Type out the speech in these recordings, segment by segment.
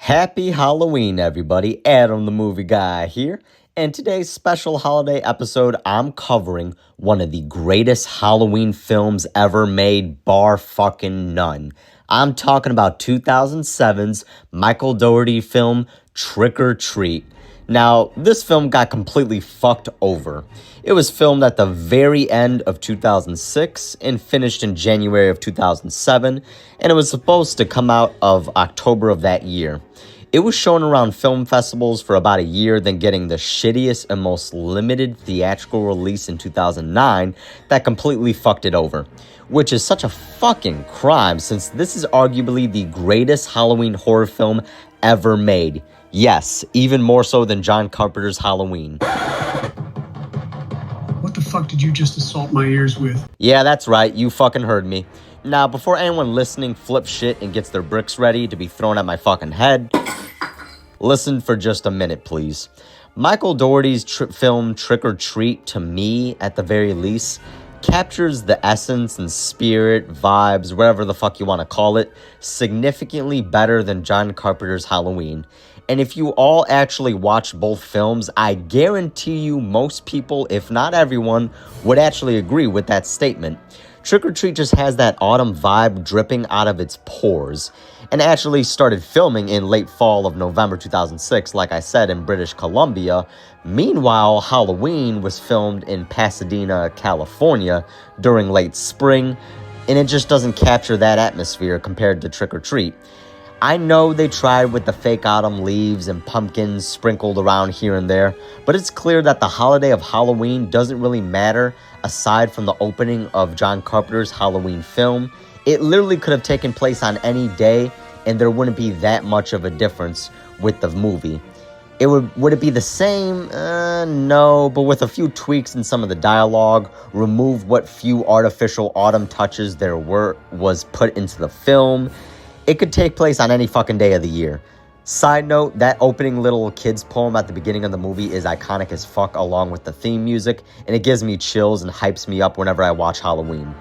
Happy Halloween, everybody. Adam the Movie Guy here. And today's special holiday episode, I'm covering one of the greatest Halloween films ever made, bar fucking none. I'm talking about 2007's Michael Dougherty film, Trick or Treat. Now, this film got completely fucked over. It was filmed at the very end of 2006 and finished in January of 2007, and it was supposed to come out of October of that year. It was shown around film festivals for about a year, then getting the shittiest and most limited theatrical release in 2009 that completely fucked it over. Which is such a fucking crime, since this is arguably the greatest Halloween horror film ever made. Yes, even more so than John Carpenter's Halloween. What the fuck did you just assault my ears with? Yeah, that's right, you fucking heard me. Now, before anyone listening flips shit and gets their bricks ready to be thrown at my fucking head, listen for just a minute, please. Michael Dougherty's film Trick or Treat, to me, at the very least, captures the essence and spirit, vibes, whatever the fuck you want to call it, significantly better than John Carpenter's Halloween. And if you all actually watch both films, I guarantee you most people, if not everyone, would actually agree with that statement. Trick or Treat just has that autumn vibe dripping out of its pores, and actually started filming in late fall of November 2006, like I said, in British Columbia. Meanwhile, Halloween was filmed in Pasadena, California during late spring, and it just doesn't capture that atmosphere compared to Trick or Treat. I know they tried with the fake autumn leaves and pumpkins sprinkled around here and there, but it's clear that the holiday of Halloween doesn't really matter aside from the opening of John Carpenter's Halloween film. It literally could have taken place on any day, and there wouldn't be that much of a difference with the movie. Would it be the same? No, but with a few tweaks in some of the dialogue, remove what few artificial autumn touches there was put into the film, it could take place on any fucking day of the year. Side note, that opening little kid's poem at the beginning of the movie is iconic as fuck, along with the theme music, and it gives me chills and hypes me up whenever I watch Halloween.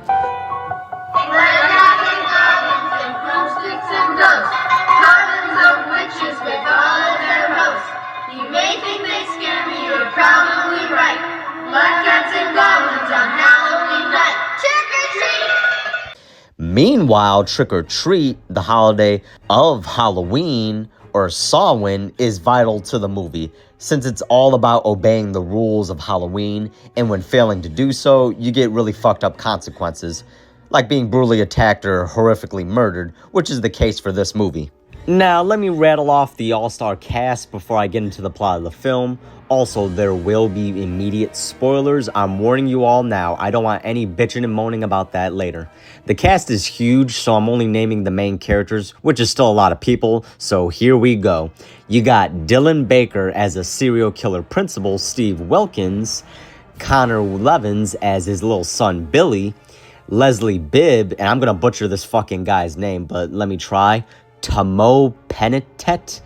Meanwhile, Trick or Treat, the holiday of Halloween, or Samhain, is vital to the movie, since it's all about obeying the rules of Halloween, and when failing to do so, you get really fucked up consequences, like being brutally attacked or horrifically murdered, which is the case for this movie. Now, let me rattle off the all-star cast before I get into the plot of the film. Also, there will be immediate spoilers. I'm warning you all now. I don't want any bitching and moaning about that later. The cast is huge, so I'm only naming the main characters, which is still a lot of people, so here we go. You got Dylan Baker as a serial killer principal, Steve Wilkins, Connor Levins as his little son, Billy, Leslie Bibb, and I'm gonna butcher this fucking guy's name, but let me try, Tamo Penitet,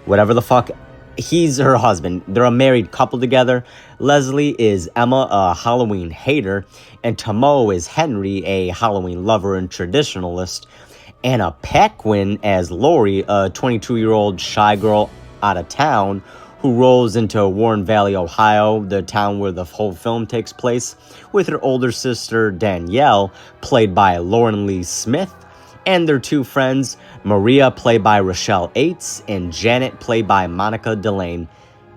whatever the fuck. He's her husband. They're a married couple together. Leslie is Emma, a Halloween hater, and Tamo is Henry, a Halloween lover and traditionalist. Anna Paquin as Lori, a 22-year-old shy girl out of town who rolls into Warren Valley, Ohio, the town where the whole film takes place, with her older sister Danielle, played by Lauren Lee Smith, and their two friends, Maria, played by Rochelle Aites, and Janet, played by Monica Delane.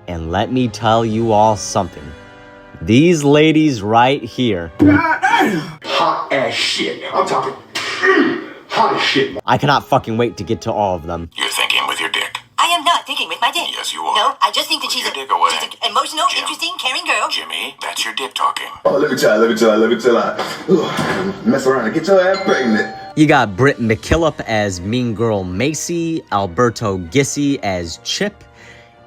And let me tell you all something. These ladies right here. Hot as shit. I'm talking hot as shit. I cannot fucking wait to get to all of them. You're thinking with your dick. I am not thinking with my dick. Yes, you are. No, I just think that Put she's your dick away. she's an emotional, Jim. interesting, caring girl. Jimmy, that's your dick talking. Oh, let me tell you. Mess around and get your ass pregnant. You got Britt McKillop as Mean Girl Macy, Alberto Gissi as Chip,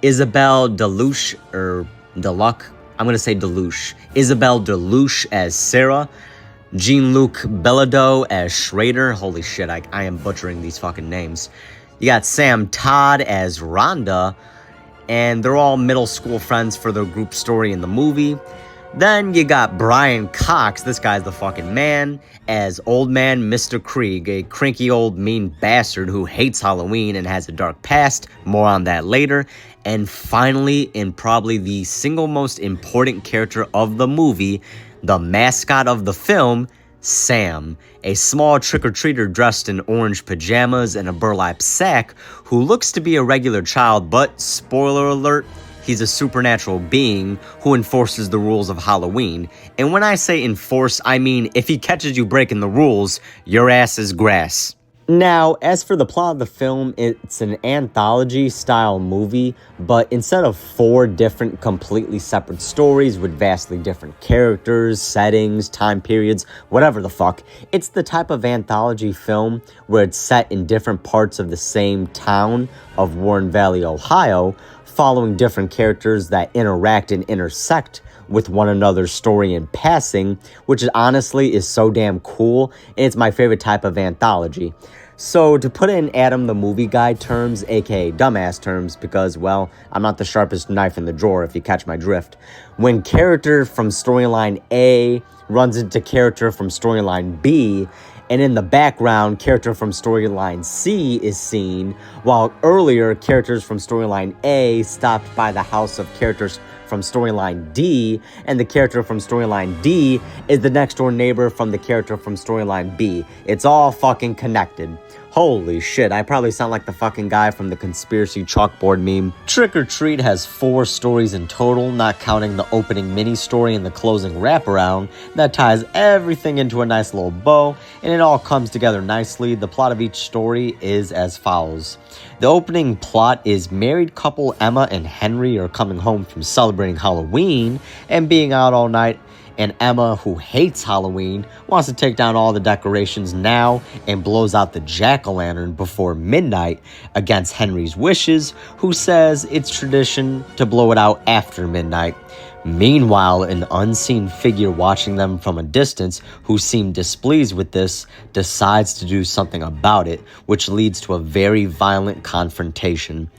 Isabel Deluche, I'm going to say Deluche, Isabel Deluche as Sarah, Jean-Luc Belado as Schrader. Holy shit, I am butchering these fucking names. You got Sam Todd as Rhonda, and they're all middle school friends for their group story in the movie. Then you got Brian Cox, this guy's the fucking man, as Old Man Mr. Krieg, a cranky old mean bastard who hates Halloween and has a dark past. More on that later. And finally, and probably the single most important character of the movie, the mascot of the film, Sam, a small trick-or-treater dressed in orange pajamas and a burlap sack who looks to be a regular child, but spoiler alert, he's a supernatural being who enforces the rules of Halloween. And when I say enforce, I mean if he catches you breaking the rules, your ass is grass. Now, as for the plot of the film, it's an anthology-style movie, but instead of 4 different completely separate stories with vastly different characters, settings, time periods, whatever the fuck, it's the type of anthology film where it's set in different parts of the same town of Warren Valley, Ohio, following different characters that interact and intersect with one another's story in passing, which honestly is so damn cool, and it's my favorite type of anthology. So to put it in Adam the Movie Guy terms, aka dumbass terms, because, well, I'm not the sharpest knife in the drawer if you catch my drift. When character from storyline A runs into character from storyline B, and in the background, character from storyline C is seen, while earlier, characters from storyline A stopped by the house of characters from storyline D, and the character from storyline D is the next door neighbor from the character from storyline B. It's all fucking connected. Holy shit, I probably sound like the fucking guy from the conspiracy chalkboard meme. Trick or Treat has 4 stories in total, not counting the opening mini-story and the closing wraparound that ties everything into a nice little bow, and it all comes together nicely. The plot of each story is as follows. The opening plot is married couple Emma and Henry are coming home from celebrating Halloween and being out all night, and Emma, who hates Halloween, wants to take down all the decorations now and blows out the jack-o'-lantern before midnight against Henry's wishes, who says it's tradition to blow it out after midnight. Meanwhile, an unseen figure watching them from a distance, who seemed displeased with this, decides to do something about it, which leads to a very violent confrontation.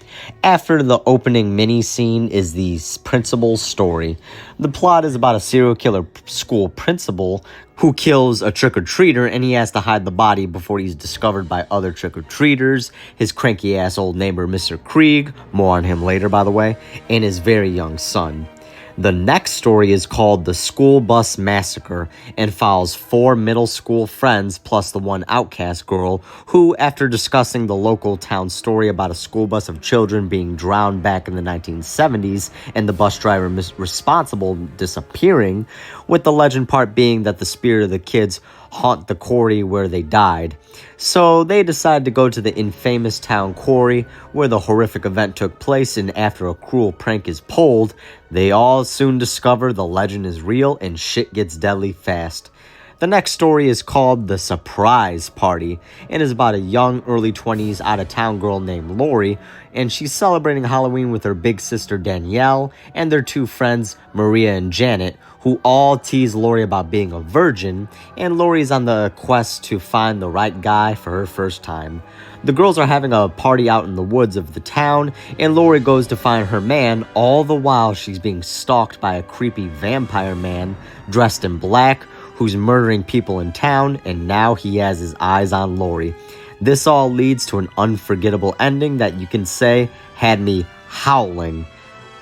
After the opening mini scene is the principal's story. The plot is about a serial killer school principal who kills a trick-or-treater, and he has to hide the body before he's discovered by other trick-or-treaters, his cranky-ass old neighbor Mr. Krieg, more on him later by the way, and his very young son. The next story is called The School Bus Massacre and follows 4 middle school friends plus the one outcast girl who, after discussing the local town story about a school bus of children being drowned back in the 1970s and the bus driver responsible disappearing, with the legend part being that the spirit of the kids haunt the quarry where they died. So they decide to go to the infamous town quarry where the horrific event took place, and after a cruel prank is pulled, they all soon discover the legend is real and shit gets deadly fast. The next story is called The Surprise Party and is about a young early 20s out-of-town girl named Lori, and she's celebrating Halloween with her big sister Danielle and their 2 friends Maria and Janet, who all tease Lori about being a virgin, and Lori's on the quest to find the right guy for her first time. The girls are having a party out in the woods of the town, and Lori goes to find her man, all the while she's being stalked by a creepy vampire man dressed in black who's murdering people in town, and now he has his eyes on Lori. This all leads to an unforgettable ending that you can say had me howling.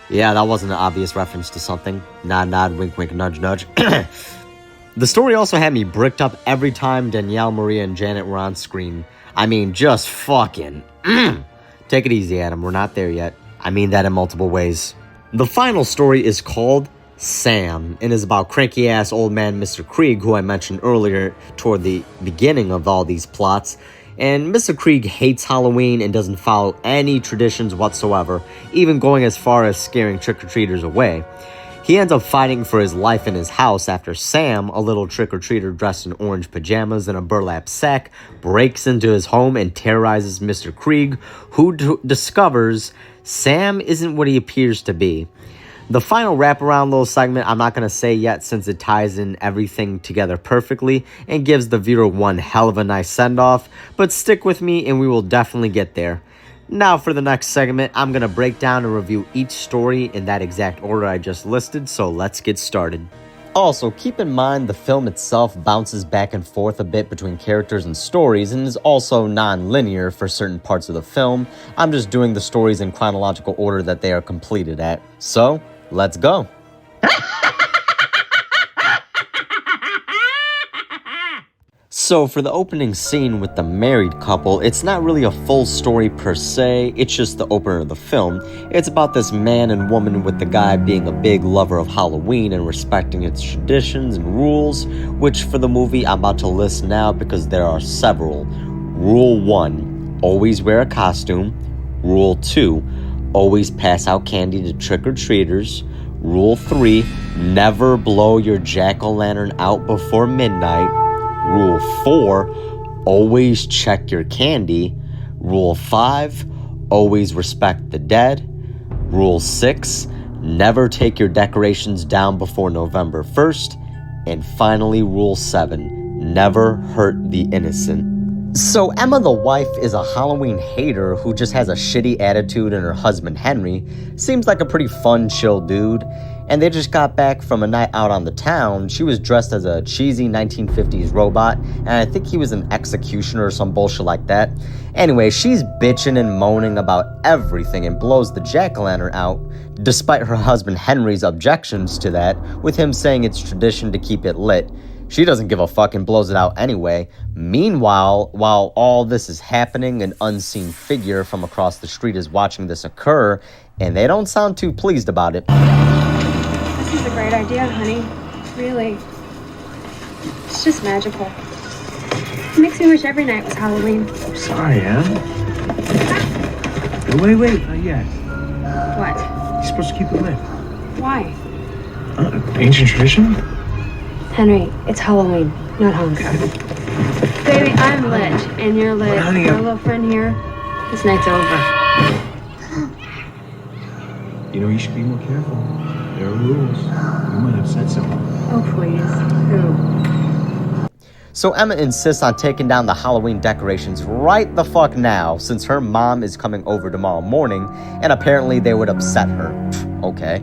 Yeah, that wasn't an obvious reference to something. Nod, nod, wink, wink, nudge, nudge. The story also had me bricked up every time Danielle, Maria, and Janet were on screen. I mean, just fucking... Take it easy, Adam. We're not there yet. I mean that in multiple ways. The final story is called Sam and is about cranky-ass old man Mr. Krieg, who I mentioned earlier toward the beginning of all these plots. And Mr. Krieg hates Halloween and doesn't follow any traditions whatsoever, even going as far as scaring trick-or-treaters away. He ends up fighting for his life in his house after Sam, a little trick-or-treater dressed in orange pajamas and a burlap sack, breaks into his home and terrorizes Mr. Krieg, who discovers Sam isn't what he appears to be. The final wraparound little segment I'm not going to say yet since it ties in everything together perfectly and gives the viewer one hell of a nice send-off, but stick with me and we will definitely get there. Now for the next segment, I'm going to break down and review each story in that exact order I just listed, so let's get started. Also, keep in mind the film itself bounces back and forth a bit between characters and stories and is also non-linear for certain parts of the film. I'm just doing the stories in chronological order that they are completed at. So, let's go. So for the opening scene with the married couple, it's not really a full story per se, it's just the opener of the film. It's about this man and woman with the guy being a big lover of Halloween and respecting its traditions and rules, which for the movie I'm about to list now because there are several. Rule 1, always wear a costume. Rule 2, always pass out candy to trick-or-treaters. Rule 3, never blow your jack-o'-lantern out before midnight. Rule 4, always check your candy. Rule 5, always respect the dead. Rule 6, never take your decorations down before November 1st. And finally, Rule 7, never hurt the innocent. So Emma the wife is a Halloween hater who just has a shitty attitude, and her husband Henry seems like a pretty fun, chill dude. And they just got back from a night out on the town. She was dressed as a cheesy 1950s robot, and I think he was an executioner or some bullshit like that. Anyway, she's bitching and moaning about everything and blows the jack-o'-lantern out, despite her husband Henry's objections to that, with him saying it's tradition to keep it lit. She doesn't give a fuck and blows it out anyway. Meanwhile, while all this is happening, an unseen figure from across the street is watching this occur, and they don't sound too pleased about it. This is a great idea, honey. Really. It's just magical. It makes me wish every night was Halloween. Sorry, Em. Wait, not yet. What? You're supposed to keep it lit. Why? Ancient tradition? Henry, it's Halloween, not Hanukkah. Baby, I'm lit, and you're lit. But honey, Our little friend here, this night's over. You know, you should be more careful. There are rules. You might upset someone. Oh, please. Who? So Emma insists on taking down the Halloween decorations right the fuck now, since her mom is coming over tomorrow morning, and apparently they would upset her. Okay.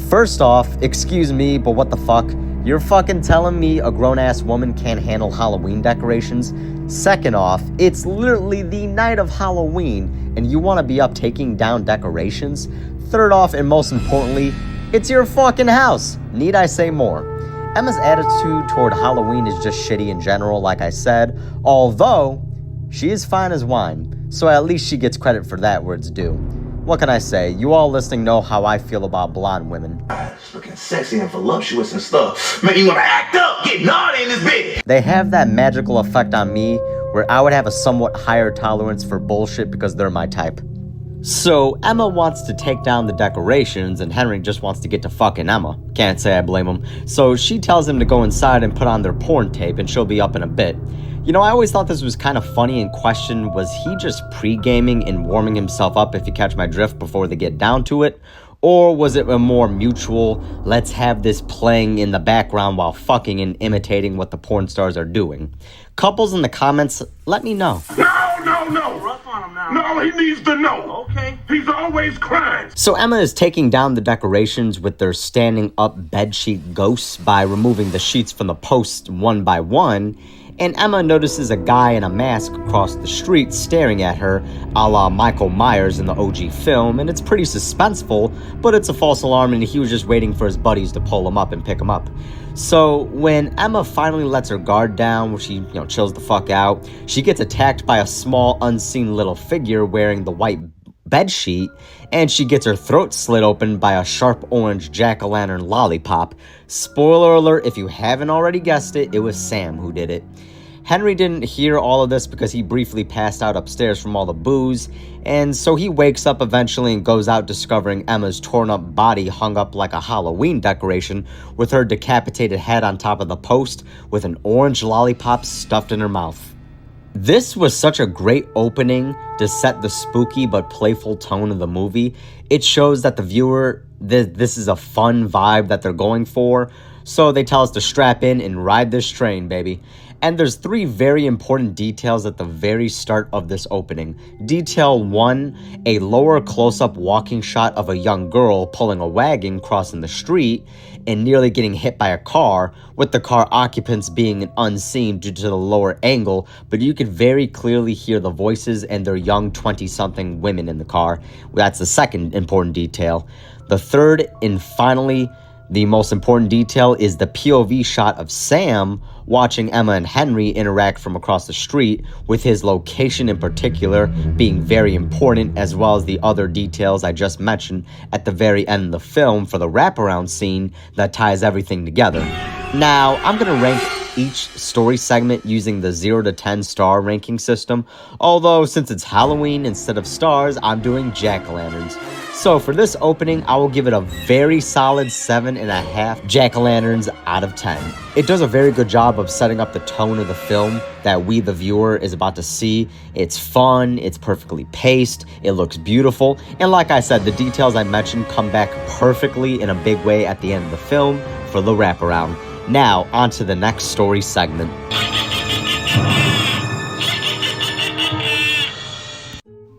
First off, excuse me, but what the fuck? You're fucking telling me a grown-ass woman can't handle Halloween decorations? Second off, it's literally the night of Halloween, and you want to be up taking down decorations? Third off, and most importantly, it's your fucking house. Need I say more? Emma's attitude toward Halloween is just shitty in general, like I said, although she is fine as wine, so at least she gets credit for that where it's due. What can I say? You all listening know how I feel about blonde women. It's looking sexy and voluptuous and stuff. Make you want to act up, get naughty in this bitch. They have that magical effect on me where I would have a somewhat higher tolerance for bullshit because they're my type. So Emma wants to take down the decorations and Henry just wants to get to fucking Emma. Can't say I blame him. So she tells him to go inside and put on their porn tape and she'll be up in a bit. You know, I always thought this was kind of funny and questioned, was he just pre-gaming and warming himself up, if you catch my drift, before they get down to it? Or was it a more mutual, let's have this playing in the background while fucking and imitating what the porn stars are doing? Couples in the comments, let me know. No. Rough on him now. No, he needs to know. Okay. He's always crying. So Emma is taking down the decorations with their standing up bedsheet ghosts by removing the sheets from the posts one by one. And Emma notices a guy in a mask across the street staring at her, a la Michael Myers in the OG film, and it's pretty suspenseful, but it's a false alarm and he was just waiting for his buddies to pull him up and pick him up. So when Emma finally lets her guard down, where she, chills the fuck out, she gets attacked by a small, unseen little figure wearing the white bedsheet, and she gets her throat slit open by a sharp orange jack-o'-lantern lollipop. Spoiler alert, if you haven't already guessed it, it was Sam who did it. Henry didn't hear all of this because he briefly passed out upstairs from all the booze, and so he wakes up eventually and goes out discovering Emma's torn up body hung up like a Halloween decoration with her decapitated head on top of the post with an orange lollipop stuffed in her mouth. This was such a great opening to set the spooky but playful tone of the movie. It shows that the viewer, this is a fun vibe that they're going for, so they tell us to strap in and ride this train, baby. And there's three very important details at the very start of this opening. Detail 1, a lower close-up walking shot of a young girl pulling a wagon crossing the street and nearly getting hit by a car, with the car occupants being unseen due to the lower angle, but you could very clearly hear the voices and their young 20-something women in the car. That's the second important detail. The third and finally the most important detail is the POV shot of Sam watching Emma and Henry interact from across the street, with his location in particular being very important, as well as the other details I just mentioned at the very end of the film for the wraparound scene that ties everything together. Now, I'm going to rank each story segment using the 0 to 10 star ranking system, although since it's Halloween, instead of stars, I'm doing jack-o'-lanterns. So for this opening, I will give it a very solid 7.5 jack-o'-lanterns out of 10. It does a very good job of setting up the tone of the film that we, the viewer, is about to see. It's fun, it's perfectly paced, it looks beautiful, and like I said, the details I mentioned come back perfectly in a big way at the end of the film for the wraparound. Now, on to the next story segment.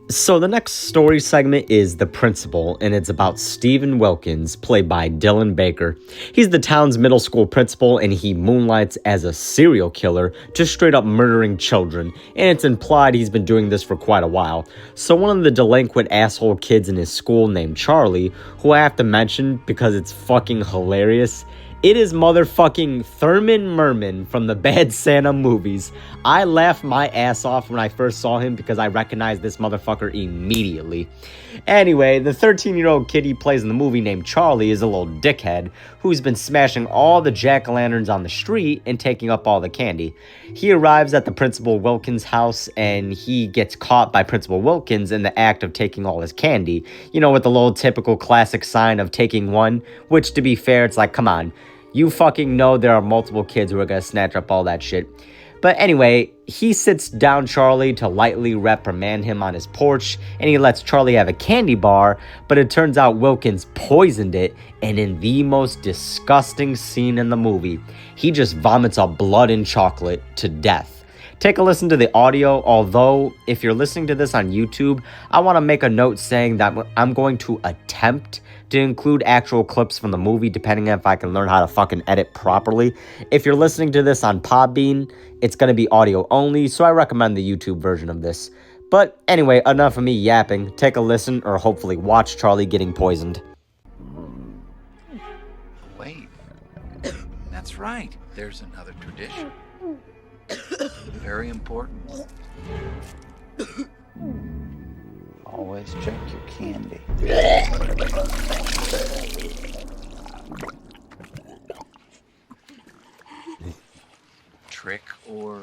So the next story segment is The Principal, and it's about Stephen Wilkins, played by Dylan Baker. He's the town's middle school principal, and he moonlights as a serial killer, just straight up murdering children, and it's implied he's been doing this for quite a while. So one of the delinquent asshole kids in his school named Charlie, who I have to mention because it's fucking hilarious, it is motherfucking Thurman Merman from the Bad Santa movies. I laughed my ass off when I first saw him because I recognized this motherfucker immediately. Anyway, the 13-year-old kid he plays in the movie named Charlie is a little dickhead who's been smashing all the jack-o'-lanterns on the street and taking up all the candy. He arrives at the Principal Wilkins' house and he gets caught by Principal Wilkins in the act of taking all his candy. You know, with the little typical classic sign of taking one, which to be fair, it's like, come on. You fucking know there are multiple kids who are gonna snatch up all that shit. But anyway, he sits down Charlie to lightly reprimand him on his porch, and he lets Charlie have a candy bar, but it turns out Wilkins poisoned it, and in the most disgusting scene in the movie, he just vomits up blood and chocolate to death. Take a listen to the audio, although if you're listening to this on YouTube, I want to make a note saying that I'm going to attempt to include actual clips from the movie, depending on if I can learn how to fucking edit properly. If you're listening to this on Podbean, it's going to be audio only, so I recommend the YouTube version of this. But anyway, enough of me yapping. Take a listen, or hopefully watch Charlie getting poisoned. Wait, that's right. There's another tradition. Very important. Always check your candy. Trick or...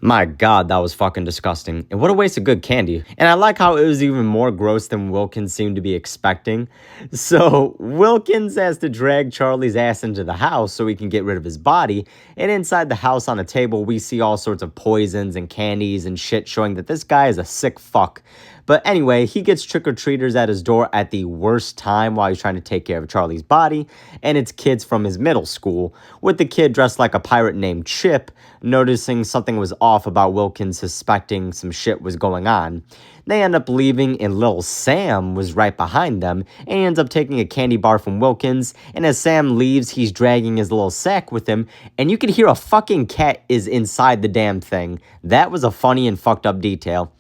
My god, that was fucking disgusting. And what a waste of good candy. And I like how it was even more gross than Wilkins seemed to be expecting. So, Wilkins has to drag Charlie's ass into the house so he can get rid of his body. And inside the house on a table, we see all sorts of poisons and candies and shit showing that this guy is a sick fuck. But anyway, he gets trick-or-treaters at his door at the worst time while he's trying to take care of Charlie's body, and it's kids from his middle school, with the kid dressed like a pirate named Chip, noticing something was off about Wilkins, suspecting some shit was going on. They end up leaving, and little Sam was right behind them, and he ends up taking a candy bar from Wilkins, and as Sam leaves, he's dragging his little sack with him, and you can hear a fucking cat is inside the damn thing. That was a funny and fucked up detail.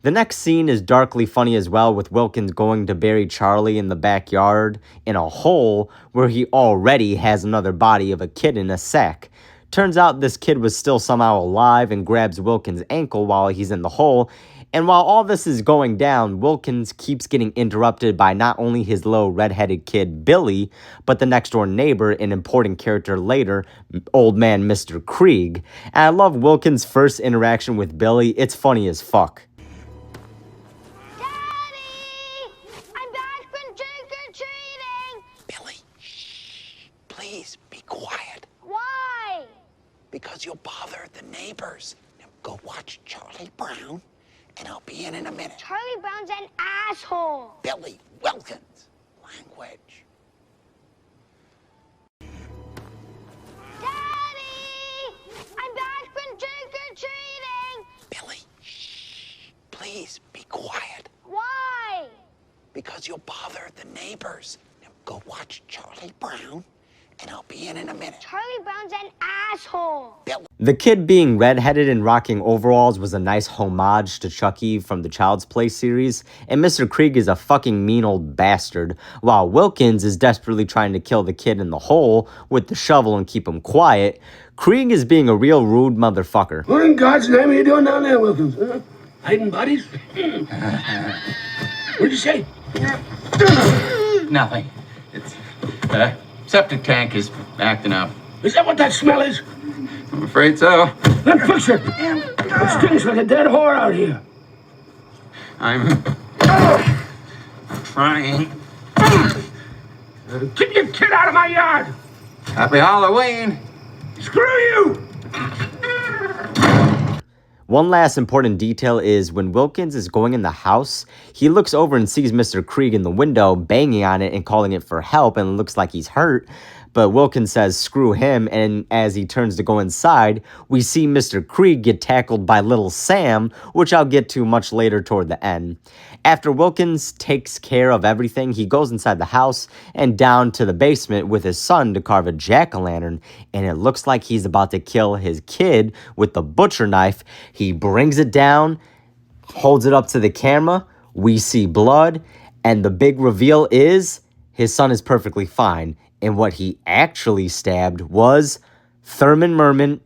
The next scene is darkly funny as well, with Wilkins going to bury Charlie in the backyard in a hole where he already has another body of a kid in a sack. Turns out this kid was still somehow alive and grabs Wilkins' ankle while he's in the hole, and while all this is going down, Wilkins keeps getting interrupted by not only his little redheaded kid Billy, but the next door neighbor, an important character later, old man Mr. Krieg. And I love Wilkins' first interaction with Billy. It's funny as fuck. Please be quiet. Why? Because you'll bother the neighbors. Now go watch Charlie Brown, and I'll be in a minute. Charlie Brown's an asshole. Billy Wilkins. Language. Daddy! I'm back from trick-or-treating! Billy, shh. Please be quiet, Why? because you'll bother the neighbors. Now go watch Charlie Brown, and I'll be in a minute. Charlie Brown's an asshole. Billy. The kid being redheaded and rocking overalls was a nice homage to Chucky from the Child's Play series, and Mr. Krieg is a fucking mean old bastard, while Wilkins is desperately trying to kill the kid in the hole with the shovel and keep him quiet. Krieg is being a real rude motherfucker. What in God's name are you doing down there, Wilkins? Huh? Hiding bodies? What'd you say? Nothing. It's septic tank is acting up. Is that what that smell is? I'm afraid so. Then fix it. It stinks like a dead whore out here. I'm trying. Get your kid out of my yard! Happy Halloween. Screw you! One last important detail is when Wilkins is going in the house, he looks over and sees Mr. Krieg in the window banging on it and calling it for help, and it looks like he's hurt. But Wilkins says screw him, and as he turns to go inside, we see Mr. Krieg get tackled by Little Sam, which I'll get to much later toward the end. After Wilkins takes care of everything, he goes inside the house and down to the basement with his son to carve a jack-o'-lantern, and it looks like he's about to kill his kid with the butcher knife. He brings it down, holds it up to the camera, we see blood, and the big reveal is his son is perfectly fine. And what he actually stabbed was Thurman Merman,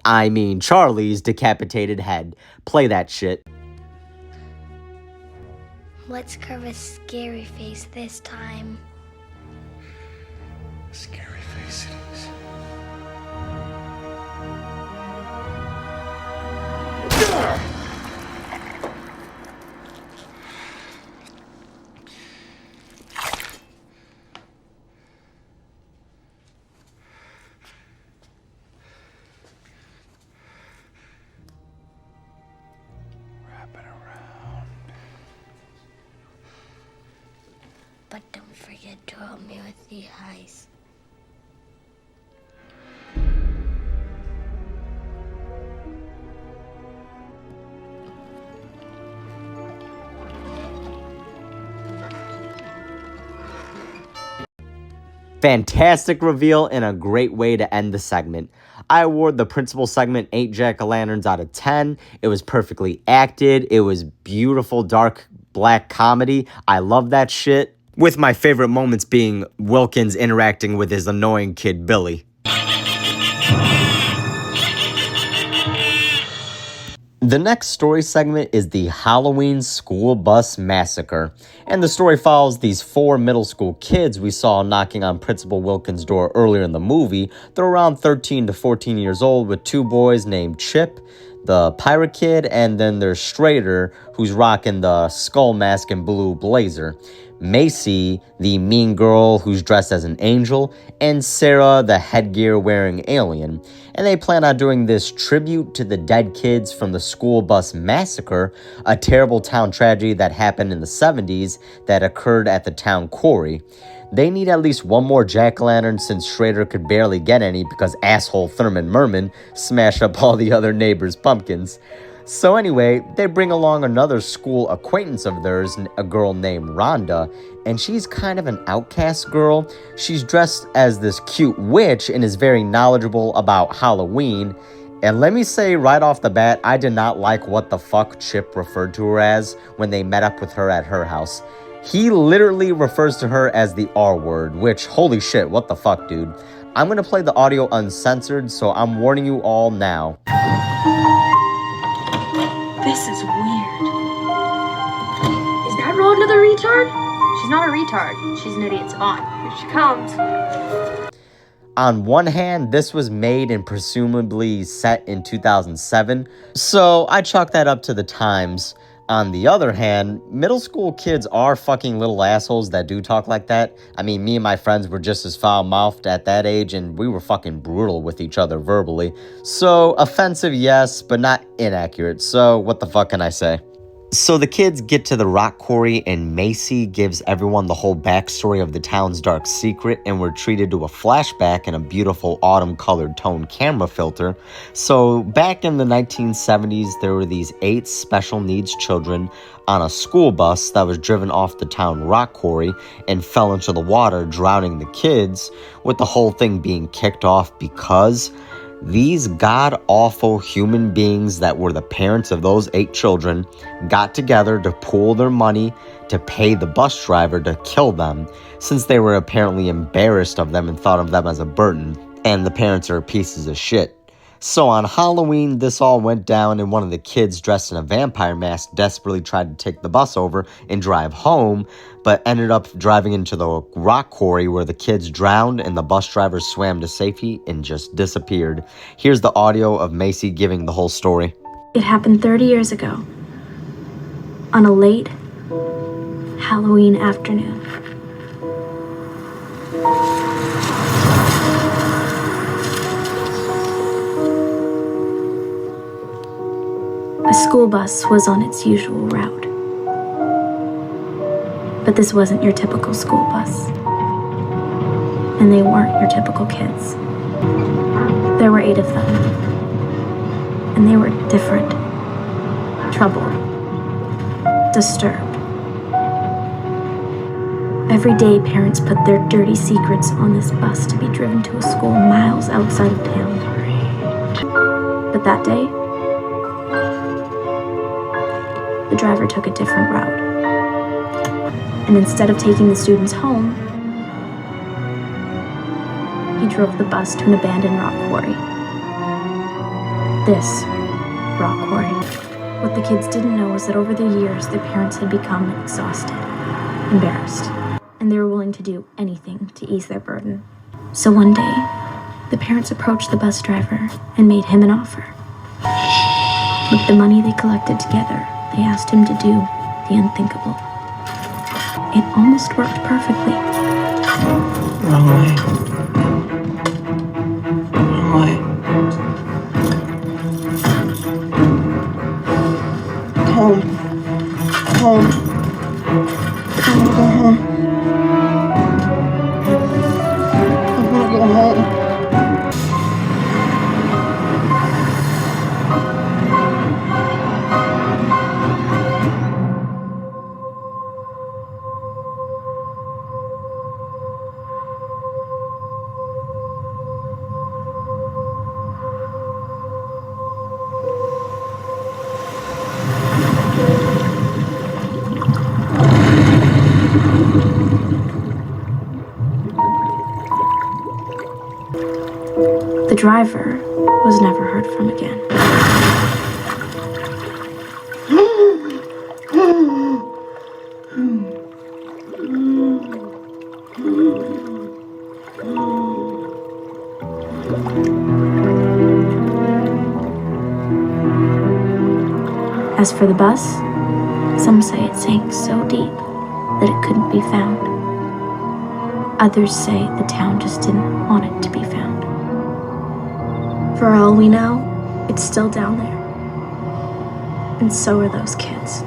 Charlie's decapitated head. Play that shit. Let's carve a scary face this time. Scary face it is. But don't forget to help me with the heist. Fantastic reveal and a great way to end the segment. I award the principal segment 8 jack-o'-lanterns out of 10. It was perfectly acted. It was beautiful, dark, black comedy. I love that shit. With my favorite moments being Wilkins interacting with his annoying kid, Billy. The next story segment is the Halloween School Bus Massacre, and the story follows these 4 middle school kids we saw knocking on Principal Wilkins' door earlier in the movie. They're around 13 to 14 years old with 2 boys named Chip, the pirate kid, and then there's Schrader, who's rocking the skull mask and blue blazer, Macy, the mean girl who's dressed as an angel, and Sarah, the headgear-wearing alien. And they plan on doing this tribute to the dead kids from the school bus massacre, a terrible town tragedy that happened in the 70s that occurred at the town quarry. They need at least one more jack-o'-lantern since Schrader could barely get any because asshole Thurman Merman smashed up all the other neighbors' pumpkins. So anyway, they bring along another school acquaintance of theirs, a girl named Rhonda, and she's kind of an outcast girl. She's dressed as this cute witch and is very knowledgeable about Halloween. And let me say right off the bat, I did not like what the fuck Chip referred to her as when they met up with her at her house. He literally refers to her as the R word, which, holy shit, what the fuck, dude. I'm gonna play the audio uncensored, so I'm warning you all now. This is weird. Is that Rhonda the retard? She's not a retard. She's an idiot spawn. Here she comes. On one hand, this was made and presumably set in 2007, so I chalk that up to the times. On the other hand, middle school kids are fucking little assholes that do talk like that. I mean, me and my friends were just as foul-mouthed at that age, and we were fucking brutal with each other verbally. So, offensive, yes, but not inaccurate. So, what the fuck can I say? So the kids get to the rock quarry, and Macy gives everyone the whole backstory of the town's dark secret, and we're treated to a flashback in a beautiful autumn-colored tone camera filter. So back in the 1970s, there were these 8 special needs children on a school bus that was driven off the town rock quarry and fell into the water, drowning the kids, with the whole thing being kicked off because these god-awful human beings that were the parents of those 8 children got together to pool their money to pay the bus driver to kill them, since they were apparently embarrassed of them and thought of them as a burden, and the parents are pieces of shit. So on Halloween, this all went down, and one of the kids dressed in a vampire mask desperately tried to take the bus over and drive home, but ended up driving into the rock quarry where the kids drowned and the bus driver swam to safety and just disappeared. Here's the audio of Macy giving the whole story. It happened 30 years ago, on a late Halloween afternoon. A school bus was on its usual route. But this wasn't your typical school bus. And they weren't your typical kids. There were 8 of them. And they were different. Troubled. Disturbed. Every day, parents put their dirty secrets on this bus to be driven to a school miles outside of town. But that day, the driver took a different route. And instead of taking the students home, he drove the bus to an abandoned rock quarry. This rock quarry. What the kids didn't know was that over the years, their parents had become exhausted, embarrassed, and they were willing to do anything to ease their burden. So one day, the parents approached the bus driver and made him an offer. With the money they collected together, they asked him to do the unthinkable. It almost worked perfectly. Wrong way. Wrong way. Home. Home. I wanna go home. I wanna go home. The driver was never heard from again. As for the bus, some say it sank so deep that it couldn't be found. Others say the town just didn't want it to be found. For all we know, it's still down there. And so are those kids.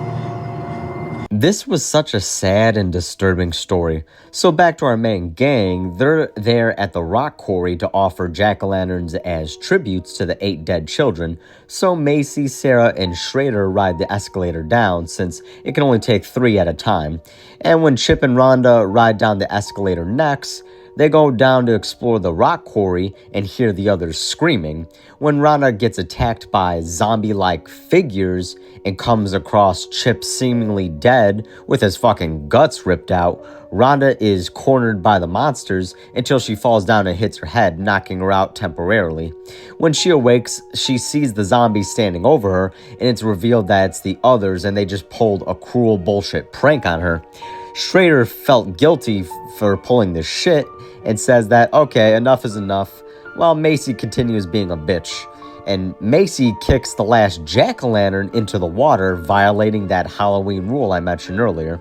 This was such a sad and disturbing story. So back to our main gang, they're there at the rock quarry to offer jack-o'-lanterns as tributes to the 8 dead children. So Macy, Sarah, and Schrader ride the escalator down since it can only take 3 at a time. And when Chip and Rhonda ride down the escalator next, they go down to explore the rock quarry and hear the others screaming. When Rhonda gets attacked by zombie-like figures and comes across Chip seemingly dead with his fucking guts ripped out, Rhonda is cornered by the monsters until she falls down and hits her head, knocking her out temporarily. When she awakes, she sees the zombies standing over her, and it's revealed that it's the others and they just pulled a cruel bullshit prank on her. Schrader felt guilty for pulling this shit and says that, okay, enough is enough, while Macy continues being a bitch. and Macy kicks the last jack-o'-lantern into the water, violating that Halloween rule I mentioned earlier.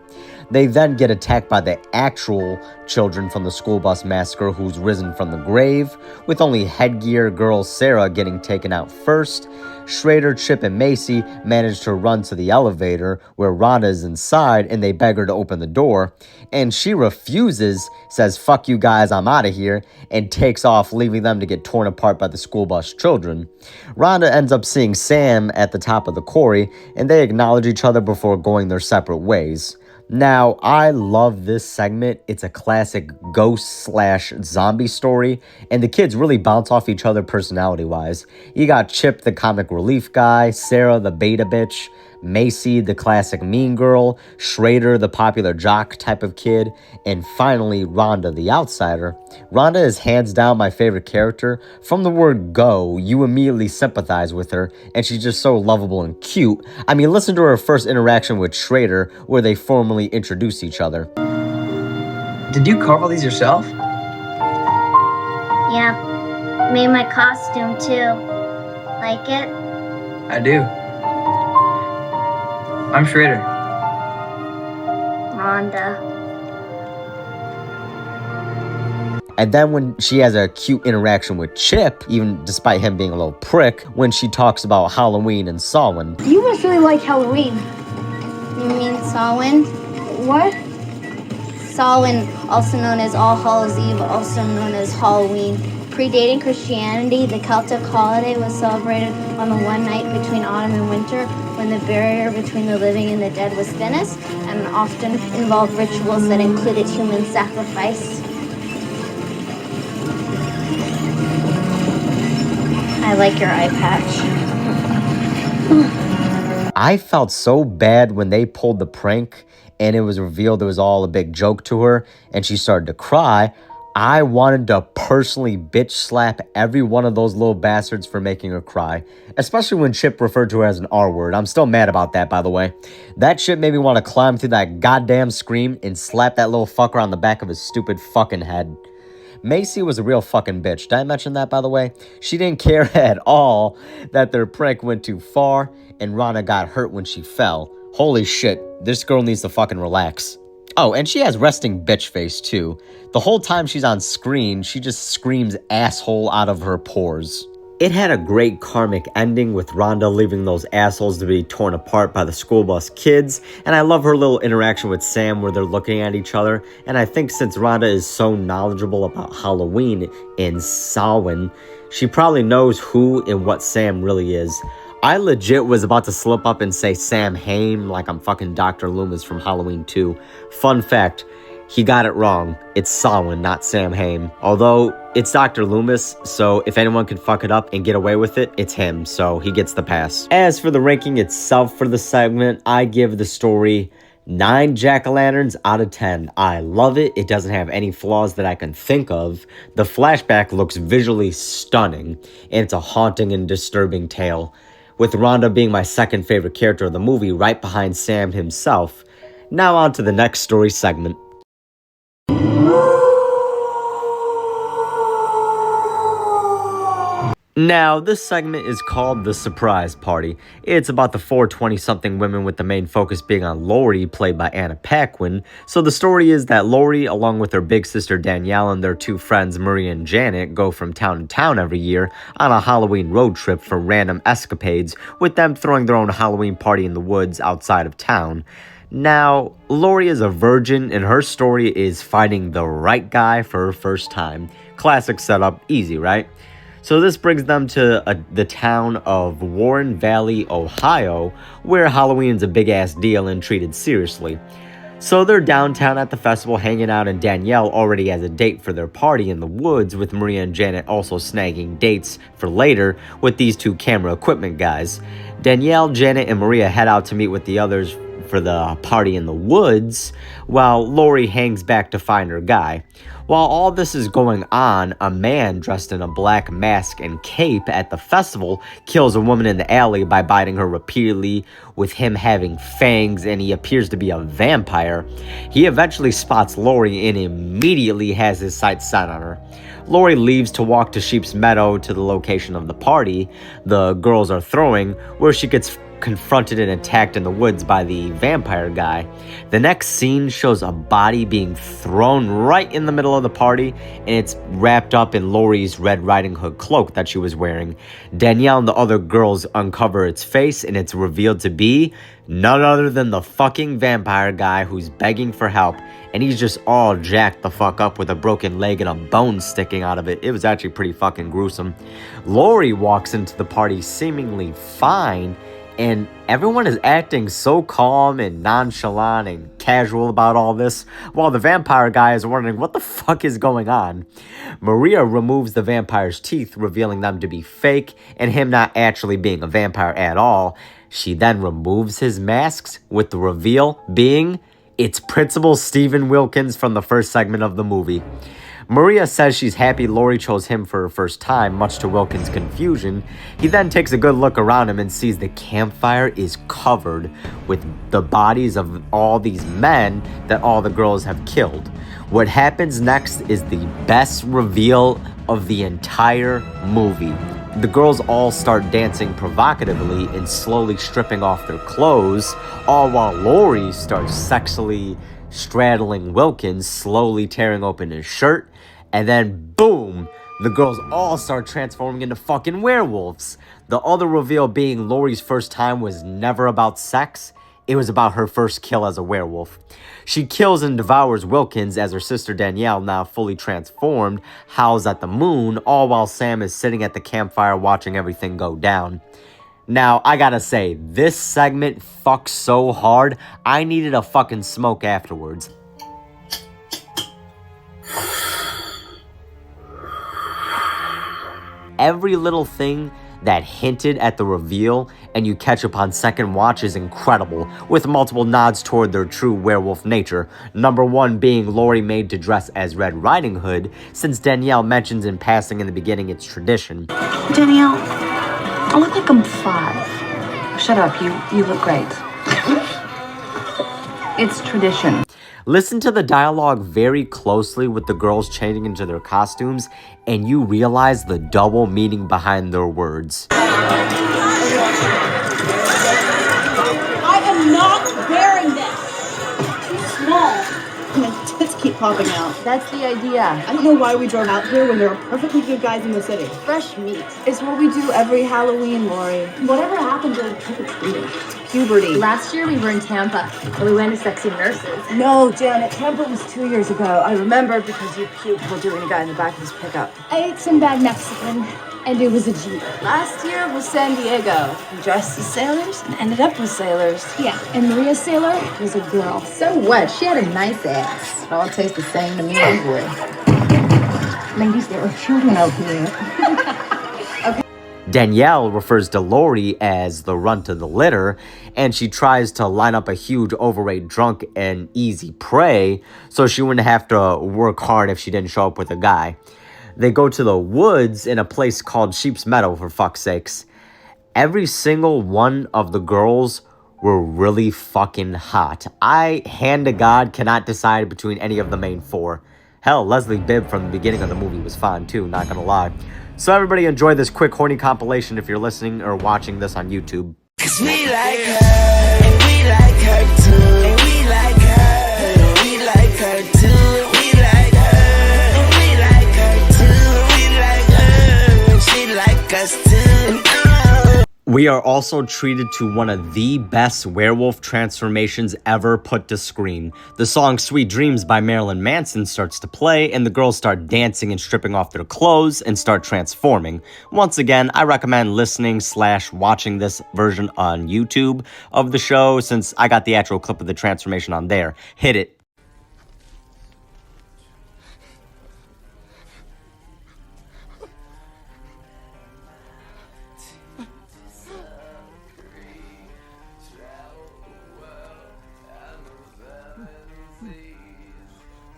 They then get attacked by the actual children from the school bus massacre who's risen from the grave, with only headgear girl Sarah getting taken out first. Schrader, Chip, and Macy manage to run to the elevator where Rhonda is inside, and they beg her to open the door, and she refuses, says "fuck you guys, I'm out of here," and takes off, leaving them to get torn apart by the school bus children. Rhonda ends up seeing Sam at the top of the quarry, and they acknowledge each other before going their separate ways. Now, I love this segment. It's a classic ghost/zombie story, and the kids really bounce off each other personality-wise. You got Chip, the comic relief guy, Sarah, the beta bitch, Macy, the classic mean girl, Schrader, the popular jock type of kid, and finally, Rhonda, the outsider. Rhonda is hands down my favorite character. From the word go, you immediately sympathize with her, and she's just so lovable and cute. I mean, listen to her first interaction with Schrader, where they formally introduce each other. Did you carve all these yourself? Yeah, made my costume too. Like it? I do. I'm Schrader. Rhonda. And then when she has a cute interaction with Chip, even despite him being a little prick, when she talks about Halloween and Samhain. You must really like Halloween. You mean Samhain? What? Samhain, also known as All Hallows Eve, also known as Halloween. Predating Christianity, the Celtic holiday was celebrated on the one night between autumn and winter when the barrier between the living and the dead was thinnest, and often involved rituals that included human sacrifice. I like your eye patch. I felt so bad when they pulled the prank and it was revealed it was all a big joke to her and she started to cry. I wanted to personally bitch slap every one of those little bastards for making her cry, especially when Chip referred to her as an R word. I'm still mad about that, by the way. That shit made me want to climb through that goddamn screen and slap that little fucker on the back of his stupid fucking head. Macy was a real fucking bitch. Did I mention that, by the way? She didn't care at all that their prank went too far and Rhonda got hurt when she fell. Holy shit, this girl needs to fucking relax. Oh, and she has resting bitch face, too. The whole time she's on screen, she just screams asshole out of her pores. It had a great karmic ending with Rhonda leaving those assholes to be torn apart by the school bus kids, and I love her little interaction with Sam where they're looking at each other, and I think since Rhonda is so knowledgeable about Halloween in Samhain, she probably knows who and what Sam really is. I legit was about to slip up and say Sam Hain like I'm fucking Dr. Loomis from Halloween 2. Fun fact, he got it wrong. It's Samhain, not Sam Hain. Although, it's Dr. Loomis, so if anyone can fuck it up and get away with it, it's him, so he gets the pass. As for the ranking itself for the segment, I give the story 9 jack-o'-lanterns out of 10. I love it. It doesn't have any flaws that I can think of. The flashback looks visually stunning, and it's a haunting and disturbing tale, with Rhonda being my second favorite character of the movie, right behind Sam himself. Now on to the next story segment. Now, this segment is called The Surprise Party. It's about the 4 20-something women with the main focus being on Lori, played by Anna Paquin. So the story is that Lori, along with her big sister Danielle and their 2 friends Maria and Janet, go from town to town every year on a Halloween road trip for random escapades, with them throwing their own Halloween party in the woods outside of town. Now, Lori is a virgin, and her story is finding the right guy for her first time. Classic setup, easy, right? So this brings them to the town of Warren Valley, Ohio, where Halloween's a big-ass deal and treated seriously. So they're downtown at the festival hanging out, and Danielle already has a date for their party in the woods, with Maria and Janet also snagging dates for later with these 2 camera equipment guys. Danielle, Janet, and Maria head out to meet with the others for the party in the woods, while Lori hangs back to find her guy. While all this is going on, a man dressed in a black mask and cape at the festival kills a woman in the alley by biting her repeatedly, with him having fangs, and he appears to be a vampire. He eventually spots Lori and immediately has his sights set on her. Laurie leaves to walk to Sheep's Meadow to the location of the party the girls are throwing, where she gets confronted and attacked in the woods by the vampire guy. The next scene shows a body being thrown right in the middle of the party, and it's wrapped up in Laurie's Red Riding Hood cloak that she was wearing. Danielle and the other girls uncover its face, and it's revealed to be none other than the fucking vampire guy who's begging for help, and he's just all jacked the fuck up with a broken leg and a bone sticking out of it. It was actually pretty fucking gruesome. Laurie walks into the party seemingly fine, and everyone is acting so calm and nonchalant and casual about all this, while the vampire guy is wondering what the fuck is going on. Maria removes the vampire's teeth, revealing them to be fake and him not actually being a vampire at all. She then removes his masks, with the reveal being it's Principal Stephen Wilkins from the first segment of the movie. Maria says she's happy Laurie chose him for her first time, much to Wilkins' confusion. He then takes a good look around him and sees the campfire is covered with the bodies of all these men that all the girls have killed. What happens next is the best reveal of the entire movie. The girls all start dancing provocatively and slowly stripping off their clothes, all while Laurie starts sexually straddling Wilkins, slowly tearing open his shirt, and then boom, the girls all start transforming into fucking werewolves. The other reveal being Laurie's first time was never about sex, it was about her first kill as a werewolf. She kills and devours Wilkins as her sister Danielle, now fully transformed, howls at the moon, all while Sam is sitting at the campfire watching everything go down. Now, I gotta say, this segment fucks so hard, I needed a fucking smoke afterwards. Every little thing that hinted at the reveal and you catch upon second watch is incredible, with multiple nods toward their true werewolf nature. Number one being Laurie made to dress as Red Riding Hood, since Danielle mentions in passing in the beginning it's tradition. Danielle, I look like I'm 5. Shut up, you look great. It's tradition. Listen to the dialogue very closely with the girls changing into their costumes, and you realize the double meaning behind their words. I am not wearing this. Too small. My tits keep popping out. That's the idea. I don't know why we drove out here when there are perfectly good guys in the city. Fresh meat. It's what we do every Halloween, Laurie. Whatever happened during puberty? Last year we were in Tampa, and we went to Sexy Nurses. No, Janet, Tampa was 2 years ago. I remember because you puked while doing a guy in the back of his pickup. I ate some bad Mexican, and it was a Jeep. Last year was San Diego. We dressed as sailors and ended up with sailors. Yeah, and Maria Sailor was a girl. So what? She had a nice ass. It all tastes the same to me anyway. Ladies, there are children out here. Danielle refers to Laurie as the runt of the litter, and she tries to line up a huge overweight drunk and easy prey so she wouldn't have to work hard if she didn't show up with a guy. They go to the woods in a place called Sheep's Meadow, for fuck's sakes. Every single one of the girls were really fucking hot. I, hand to God, cannot decide between any of the main four. Hell, Leslie Bibb from the beginning of the movie was fine too, not gonna lie. So everybody enjoy this quick horny compilation if you're listening or watching this on YouTube. 'Cause we like her, and we like her too. And we like her, and we like her too. We like her, and we like her too. We like her, and she like us too. We are also treated to one of the best werewolf transformations ever put to screen. The song Sweet Dreams by Marilyn Manson starts to play, and the girls start dancing and stripping off their clothes and start transforming. Once again, I recommend listening/watching this version on YouTube of the show, since I got the actual clip of the transformation on there. Hit it.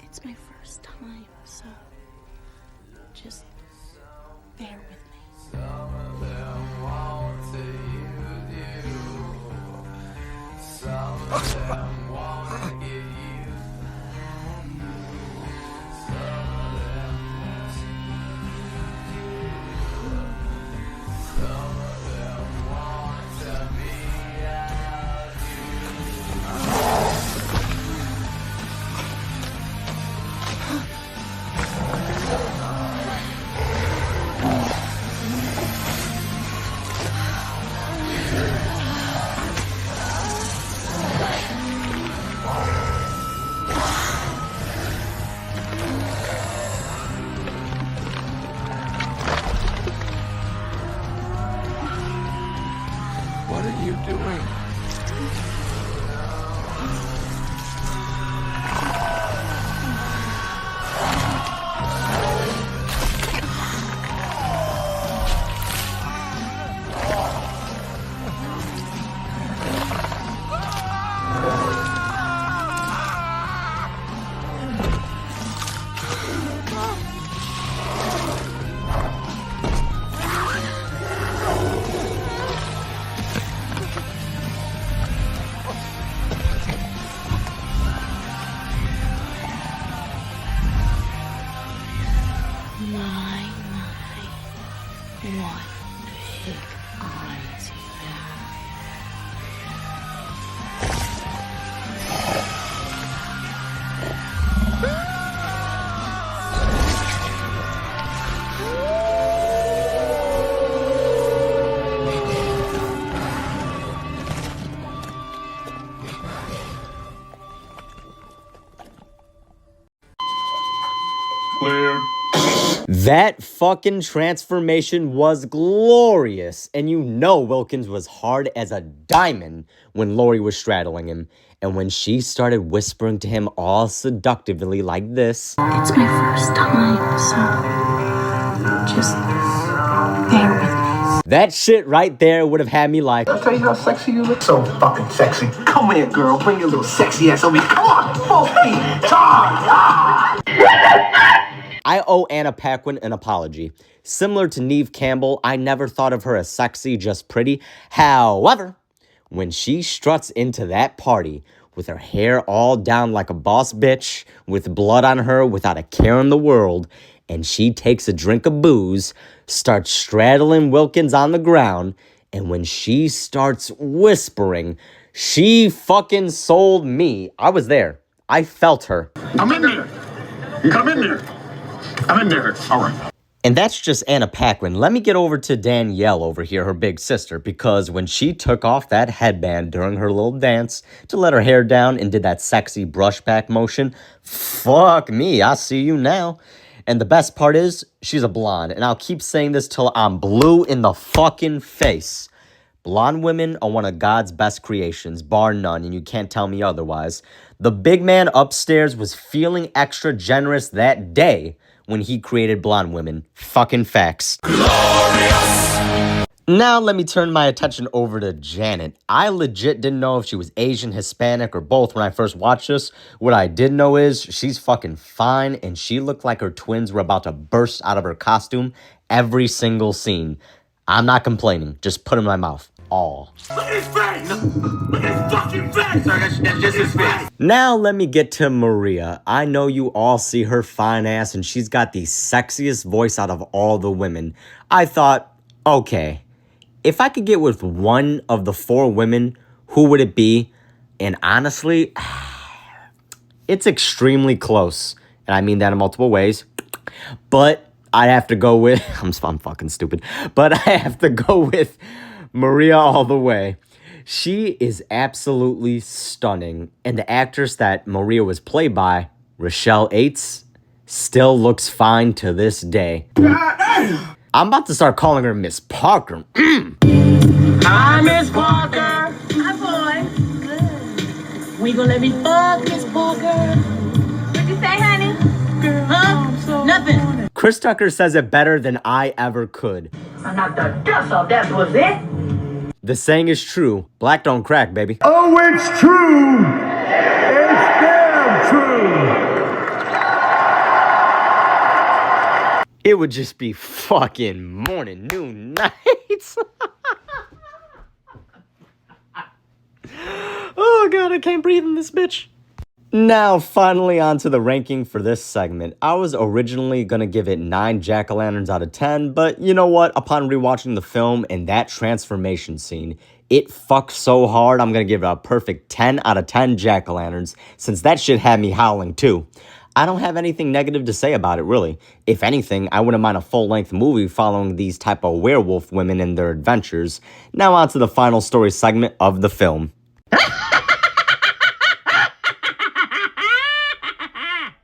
It's my first time, so just bear with me. Some of them want to use you. Some of them want to get you. Some of them want to What big eyes you Clear. That fucking transformation was glorious. And you know Wilkins was hard as a diamond when Laurie was straddling him. And when she started whispering to him all seductively like this. It's my first time, so just bear with me. That shit right there would have had me like, I'll tell you how sexy you look. So fucking sexy. Come here, girl. Bring your little sexy ass over here. Come on, both feet. Charge! I owe Anna Paquin an apology. Similar to Neve Campbell, I never thought of her as sexy, just pretty. However, when she struts into that party with her hair all down like a boss bitch, with blood on her without a care in the world, and she takes a drink of booze, starts straddling Wilkins on the ground, and when she starts whispering, she fucking sold me. I was there. I felt her. I'm in there. Come in there. I'm in there. All right. And that's just Anna Paquin. Let me get over to Danielle over here, her big sister, because when she took off that headband during her little dance to let her hair down and did that sexy brush back motion, fuck me, I see you now. And the best part is, she's a blonde, and I'll keep saying this till I'm blue in the fucking face. Blonde women are one of God's best creations, bar none, and you can't tell me otherwise. The big man upstairs was feeling extra generous that day when he created blonde women. Fucking facts. Glorious! Now let me turn my attention over to Janet. I legit didn't know if she was Asian, Hispanic, or both when I first watched this. What I did know is she's fucking fine, and she looked like her twins were about to burst out of her costume every single scene. I'm not complaining. Just put them in my mouth. All. Look at his face! Look at his fucking face! Sorry, that's just his face. Now let me get to Maria. I know you all see her fine ass, and she's got the sexiest voice out of all the women. I thought, okay, if I could get with one of the four women, who would it be? And honestly, it's extremely close. And I mean that in multiple ways. But I have to go with, I'm fucking stupid, but I have to go with Maria all the way. She is absolutely stunning. And the actress that Maria was played by, Rochelle Aites, still looks fine to this day. I'm about to start calling her Miss Parker. Hi, Miss Parker. Hi, boy. Good. We gonna let me fuck, Miss Parker? What'd you say, honey? Huh? Nothing. Chris Tucker says it better than I ever could. I knocked the dust off, that was it. The saying is true. Black don't crack, baby. Oh, it's true! It's damn true! It would just be fucking morning, noon, nights. Oh god, I can't breathe in this bitch. Now, finally on to the ranking for this segment. I was originally gonna give it 9 jack-o'-lanterns out of 10, but you know what? Upon rewatching the film and that transformation scene, it fucked so hard, I'm gonna give it a perfect 10 out of 10 jack-o'-lanterns, since that shit had me howling too. I don't have anything negative to say about it, really. If anything, I wouldn't mind a full-length movie following these type of werewolf women and their adventures. Now on to the final story segment of the film.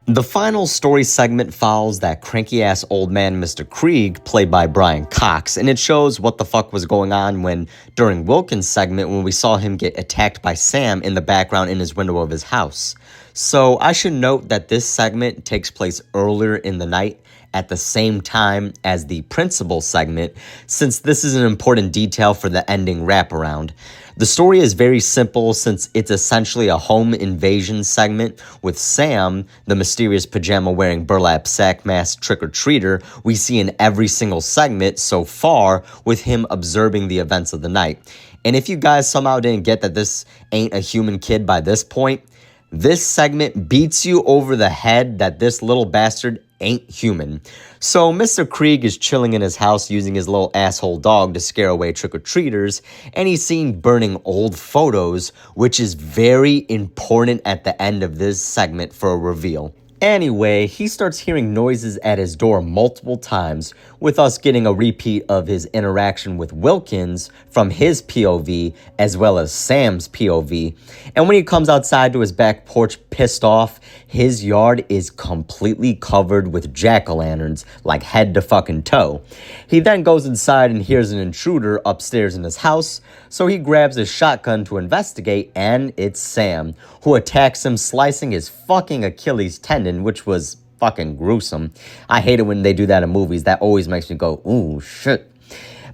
The final story segment follows that cranky-ass old man, Mr. Krieg, played by Brian Cox, and it shows what the fuck was going on when, during Wilkins' segment, when we saw him get attacked by Sam in the background in his window of his house. So I should note that this segment takes place earlier in the night at the same time as the principal segment, since this is an important detail for the ending wraparound. The story is very simple since it's essentially a home invasion segment with Sam, the mysterious pajama-wearing burlap sack mask trick-or-treater we see in every single segment so far, with him observing the events of the night. And if you guys somehow didn't get that this ain't a human kid by this point, This segment beats you over the head that this little bastard ain't human. So Mr. Krieg is chilling in his house using his little asshole dog to scare away trick-or-treaters, and he's seen burning old photos, which is very important at the end of this segment for a reveal. Anyway, he starts hearing noises at his door multiple times, with us getting a repeat of his interaction with Wilkins from his POV, as well as Sam's POV. And when he comes outside to his back porch pissed off, his yard is completely covered with jack-o'-lanterns, like head to fucking toe. He then goes inside and hears an intruder upstairs in his house, so he grabs his shotgun to investigate, and it's Sam, who attacks him, slicing his fucking Achilles tendon, which was fucking gruesome. I hate it when they do that in movies. That always makes me go, ooh, shit.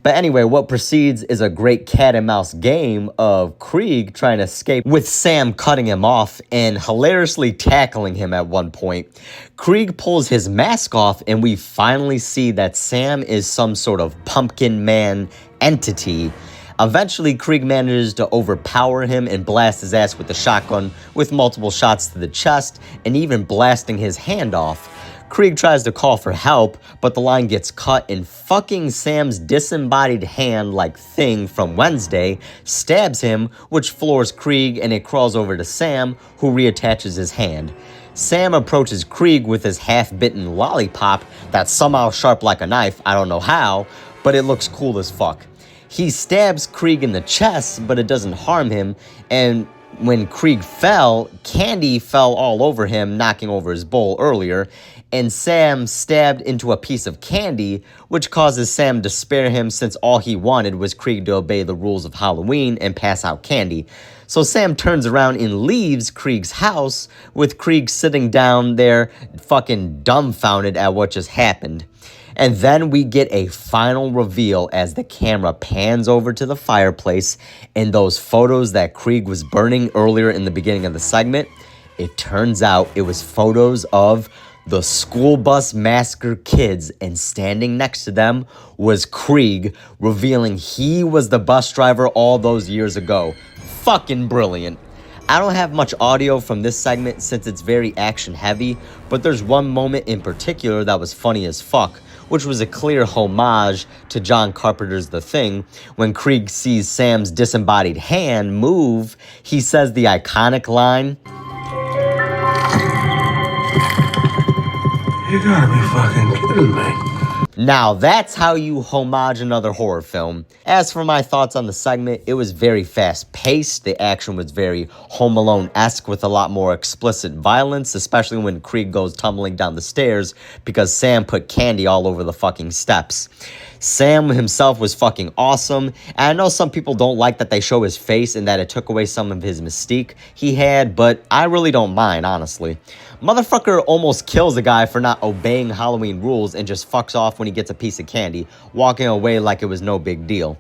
But anyway, what precedes is a great cat and mouse game of Krieg trying to escape, with Sam cutting him off and hilariously tackling him at one point. Krieg pulls his mask off, and we finally see that Sam is some sort of pumpkin man entity. Eventually, Krieg manages to overpower him and blast his ass with the shotgun, with multiple shots to the chest and even blasting his hand off. Krieg tries to call for help, but the line gets cut and fucking Sam's disembodied hand-like thing from Wednesday stabs him, which floors Krieg, and it crawls over to Sam, who reattaches his hand. Sam approaches Krieg with his half-bitten lollipop that's somehow sharp like a knife, I don't know how, but it looks cool as fuck. He stabs Krieg in the chest, but it doesn't harm him, and when Krieg fell, candy fell all over him, knocking over his bowl earlier, and Sam stabbed into a piece of candy, which causes Sam to spare him since all he wanted was Krieg to obey the rules of Halloween and pass out candy. So Sam turns around and leaves Krieg's house, with Krieg sitting down there fucking dumbfounded at what just happened. And then we get a final reveal as the camera pans over to the fireplace, and those photos that Krieg was burning earlier in the beginning of the segment, it turns out it was photos of the school bus massacre kids, and standing next to them was Krieg, revealing he was the bus driver all those years ago. Fucking brilliant. I don't have much audio from this segment since it's very action heavy, but there's one moment in particular that was funny as fuck, which was a clear homage to John Carpenter's The Thing. When Krieg sees Sam's disembodied hand move, he says the iconic line, "You gotta be fucking kidding me." Now that's how you homage another horror film. As for my thoughts on the segment, it was very fast-paced. The action was very Home Alone-esque with a lot more explicit violence, especially when Krieg goes tumbling down the stairs because Sam put candy all over the fucking steps. Sam himself was fucking awesome, and I know some people don't like that they show his face and that it took away some of his mystique he had, but I really don't mind, honestly. Motherfucker almost kills a guy for not obeying Halloween rules and just fucks off when he gets a piece of candy, walking away like it was no big deal.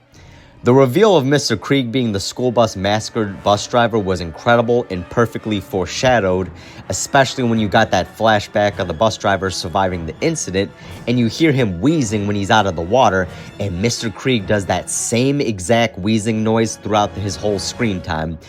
The reveal of Mr. Krieg being the school bus massacred bus driver was incredible and perfectly foreshadowed, especially when you got that flashback of the bus driver surviving the incident and you hear him wheezing when he's out of the water, and Mr. Krieg does that same exact wheezing noise throughout his whole screen time.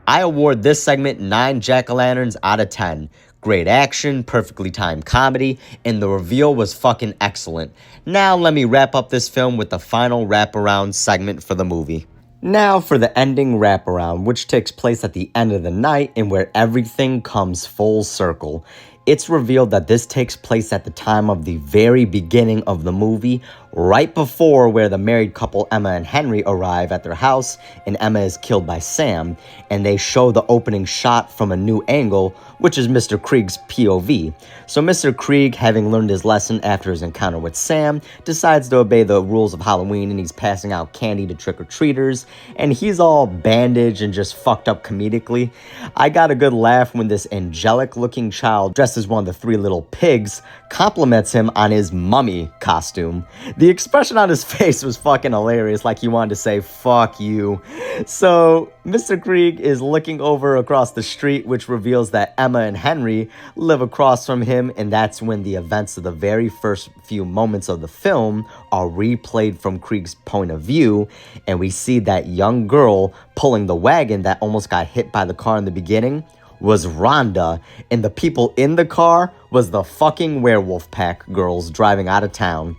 I award this segment 9 jack-o'-lanterns out of 10. Great action, perfectly timed comedy, and the reveal was fucking excellent. Now let me wrap up this film with the final wraparound segment for the movie. Now for the ending wraparound, which takes place at the end of the night and where everything comes full circle. It's revealed that this takes place at the time of the very beginning of the movie, right before where the married couple Emma and Henry arrive at their house and Emma is killed by Sam, and they show the opening shot from a new angle, which is Mr. Krieg's POV. So Mr. Krieg, having learned his lesson after his encounter with Sam, decides to obey the rules of Halloween, and he's passing out candy to trick-or-treaters, and he's all bandaged and just fucked up comedically. I got a good laugh when this angelic-looking child, dressed as one of the 3 little pigs, compliments him on his mummy costume. The expression on his face was fucking hilarious, like he wanted to say, fuck you. So, Mr. Krieg is looking over across the street, which reveals that Emma and Henry live across from him, and that's when the events of the very first few moments of the film are replayed from Krieg's point of view, and we see that young girl pulling the wagon that almost got hit by the car in the beginning. was Rhonda, and the people in the car was the fucking Werewolf Pack girls driving out of town.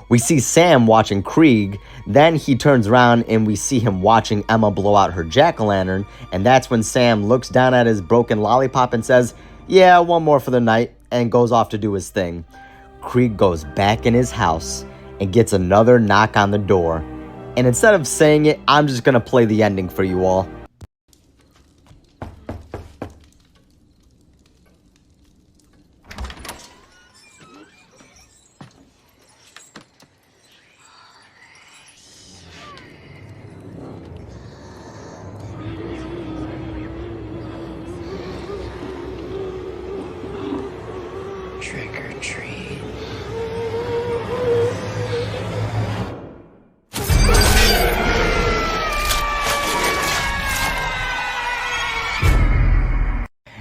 We see Sam watching Krieg, then he turns around and we see him watching Emma blow out her jack-o'-lantern, and that's when Sam looks down at his broken lollipop and says, "Yeah, one more for the night," and goes off to do his thing. Krieg goes back in his house and gets another knock on the door. And instead of saying it, I'm just gonna play the ending for you all. Trick or treat.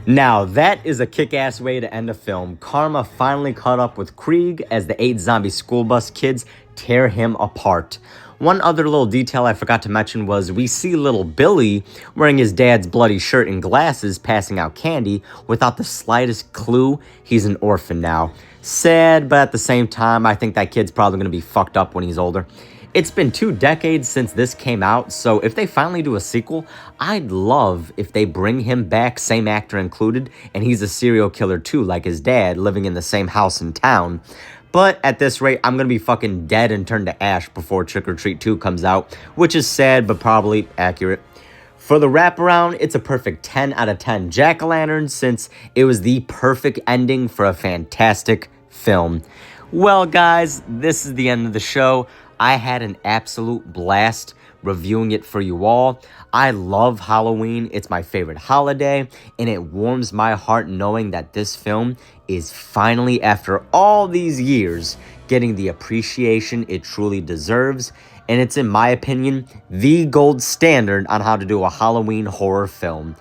Now, that is a kick-ass way to end a film. Karma finally caught up with Krieg as the 8 zombie school bus kids tear him apart. One other little detail I forgot to mention was we see little Billy wearing his dad's bloody shirt and glasses passing out candy without the slightest clue he's an orphan now. Sad, but at the same time, I think that kid's probably going to be fucked up when he's older. It's been 2 decades since this came out, so if they finally do a sequel, I'd love if they bring him back, same actor included, and he's a serial killer too, like his dad, living in the same house in town. But at this rate, I'm going to be fucking dead and turned to ash before Trick or Treat 2 comes out, which is sad, but probably accurate. For the wraparound, it's a perfect 10 out of 10 jack-o'-lanterns since it was the perfect ending for a fantastic film. Well, guys, this is the end of the show. I had an absolute blast reviewing it for you all. I love Halloween. It's my favorite holiday, and it warms my heart knowing that this film is finally, after all these years, getting the appreciation it truly deserves. And it's, in my opinion, the gold standard on how to do a Halloween horror film.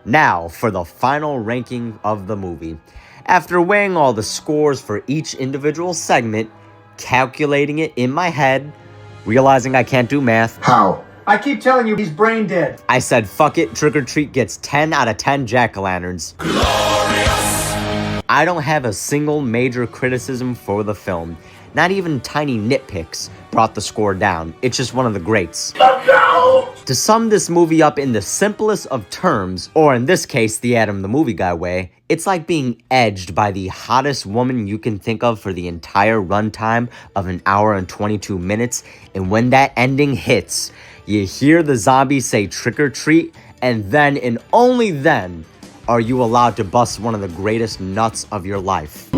Now, for the final ranking of the movie. After weighing all the scores for each individual segment, calculating it in my head, realizing I can't do math. How? I keep telling you he's brain dead. I said, fuck it, Trick or Treat gets 10 out of 10 jack-o'-lanterns. Glorious! I don't have a single major criticism for the film. Not even tiny nitpicks brought the score down. It's just one of the greats. To sum this movie up in the simplest of terms, or in this case, the Adam the Movie Guy way, it's like being edged by the hottest woman you can think of for the entire runtime of 1 hour and 22 minutes, and when that ending hits, you hear the zombie say trick or treat, and then and only then are you allowed to bust one of the greatest nuts of your life.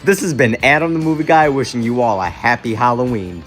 This has been Adam the Movie Guy wishing you all a happy Halloween.